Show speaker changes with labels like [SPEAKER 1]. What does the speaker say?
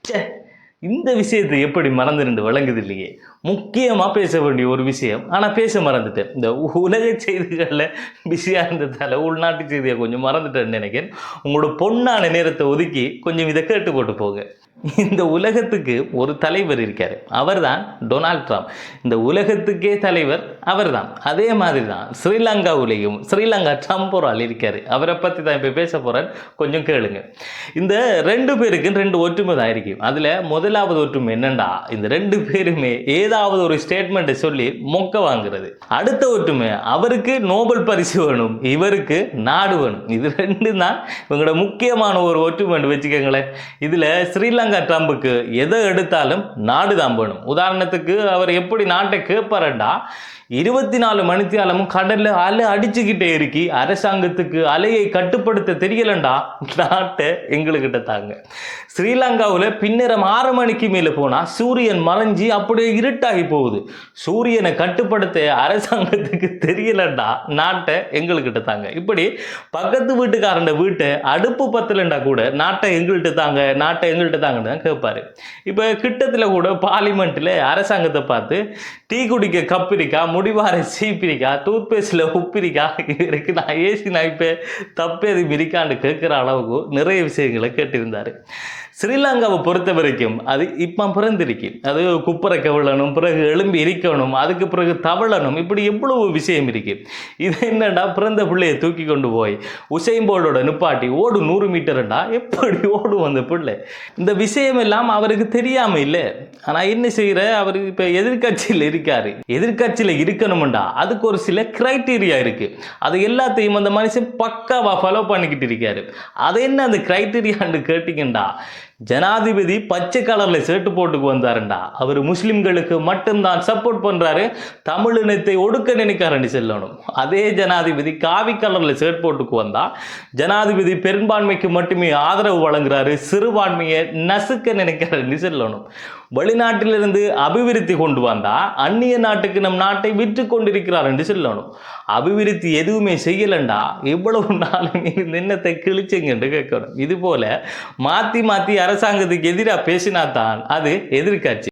[SPEAKER 1] ச்சே! இந்த விஷயத்தை எப்படி மறந்துருந்து விளங்குது இல்லையே! முக்கியமா பேச வேண்டிய ஒரு விஷயம். ஆனா பேச மறந்துட்டேன். இந்த உலக செய்திகள்ல பிஸியா இருந்ததால உள்நாட்டு செய்திய கொஞ்சம் மறந்துட்டேன்னு நெனைக்கிறேன். உங்களோட பொன்னான நேரத்த ஒதுக்கி கொஞ்சம் இத கேட்டு போட்டு போங்க. இந்த உலகத்துக்கு ஒரு தலைவர் இருக்காரு. அவர்தான் டொனால்ட் ட்ரம்ப். இந்த உலகத்துக்கே தலைவர் அவர்தான். அதே மாதிரி தான் ஸ்ரீலங்காவிலேயும் ஸ்ரீலங்கா ட்ரம்ப் ஒரு ஆள் இருக்காரு. அவரை பத்தி தான் இப்ப பேச போறேன். கொஞ்சம் கேளுங்க. இந்த 2 பேருக்கும் 2 ஒற்றுமை தான் இருக்கு. அதுல முதலாவது ஒற்றுமை என்னண்டா, இந்த 2 பேருமே ஏதாவது ஒரு ஸ்டேட்மெண்ட்டை சொல்லி மொக்க வாங்குறது. அடுத்த ஒற்றுமை அவருக்கு நோபல் பரிசு வேணும், இவருக்கு நாடு வேணும். இது 2 தான் இவங்களோட முக்கியமான ஒரு ஒற்றுமைன்னு வச்சுக்கோங்களேன். இதுல ஸ்ரீலங்கா ட்ரம்புக்கு எதை எடுத்தாலும் நாடு தான் வேணும். உதாரணத்துக்கு அவர் எப்படி நாட்டை கேட்பாரண்டா, 24 மணித்தியாலமும் கடல்ல அலை அடிச்சுக்கிட்டே இருக்கி அரசாங்கத்துக்கு அலையை கட்டுப்படுத்த தெரியலண்டா நாட்டை எங்களுக்கிட்ட தாங்க. ஸ்ரீலங்காவில் பின்னரம் 6 மணிக்கு மேலே போனால் சூரியன் மறைஞ்சி அப்படியே இருட்டாகி போகுது. சூரியனை கட்டுப்படுத்த அரசாங்கத்துக்கு தெரியலண்டா நாட்டை எங்களுக்கிட்ட தாங்க. இப்படி பக்கத்து வீட்டுக்காரன் வீட்டை அடுப்பு பத்தலண்டா கூட நாட்டை எங்கள்கிட்ட தாங்க, நாட்டை எங்கள்கிட்ட தாங்கன்னு தான் கேட்பாரு. இப்போ கிட்டத்தில் கூட பார்லிமெண்ட்டில் அரசாங்கத்தை பார்த்து டீ குடிக்க கப்பிரிக்கா, முடிவார சீப்பிரிக்கா, டூத் பேஸ்டில் உப்பிரிக்கா இருக்கு, நான் ஏசி நான் இப்போ தப்பேது மிரிக்கான்னு கேட்குற அளவுக்கு நிறைய விஷயங்களை கேட்டிருந்தார். ஸ்ரீலங்காவை பொறுத்த வரைக்கும் அது இப்போ பிறந்திருக்கு. அது குப்பரை கவிழணும், பிறகு எலும்பி இருக்கணும், அதுக்கு பிறகு தவழணும், இப்படி எவ்வளவு விஷயம் இருக்கு. இது என்னடா, பிறந்த பிள்ளையை தூக்கி கொண்டு போய் உசைன் போல்டோட நிப்பாட்டி ஓடு 100 மீட்டர்டா, எப்படி ஓடும் அந்த பிள்ளை? இந்த விஷயம் எல்லாம் அவருக்கு தெரியாம இல்லை. ஆனால் என்ன செய்கிற, அவர் இப்போ எதிர்கட்சியில் இருக்காரு. எதிர்கட்சியில் இருக்கணும்டா அதுக்கு ஒரு சில கிரைட்டீரியா இருக்கு. அது எல்லாத்தையும் அந்த மனுஷன் பக்காவா ஃபாலோ பண்ணிக்கிட்டு இருக்காரு. அது என்ன அந்த கிரைட்டீரியான்னு கேட்டீங்கண்டா, ஜனாதிபதி பச்சை கலர்ல ஷர்ட் போட்டுக்கு வந்தாருண்டா, அவர் முஸ்லிம்களுக்கு மட்டும்தான் சப்போர்ட் பண்றாரு, தமிழினத்தை ஒடுக்க நினைக்காருன்னு சொல்லணும். அதே ஜனாதிபதி காவி கலர்ல ஷர்ட் போட்டுக்கு வந்தா ஜனாதிபதி பெரும்பான்மைக்கு மட்டுமே ஆதரவு வழங்குறாரு, சிறுபான்மையை நசுக்க நினைக்கிறாருன்னு சொல்லணும். வெளிநாட்டிலிருந்து அபிவிருத்தி கொண்டு வந்தா அந்நிய நாட்டுக்கு நம் நாட்டை விற்று கொண்டிருக்கிறார் என்று சொல்லணும். அபிவிருத்தி எதுவுமே செய்யலண்டா எவ்வளவு நாளும் நின்னத்தை கிழிச்சுங்க என்று கேட்கணும். இது போல மாத்தி மாத்தி அரசாங்கத்துக்கு எதிராக பேசினா தான் அது எதிர்கட்சி.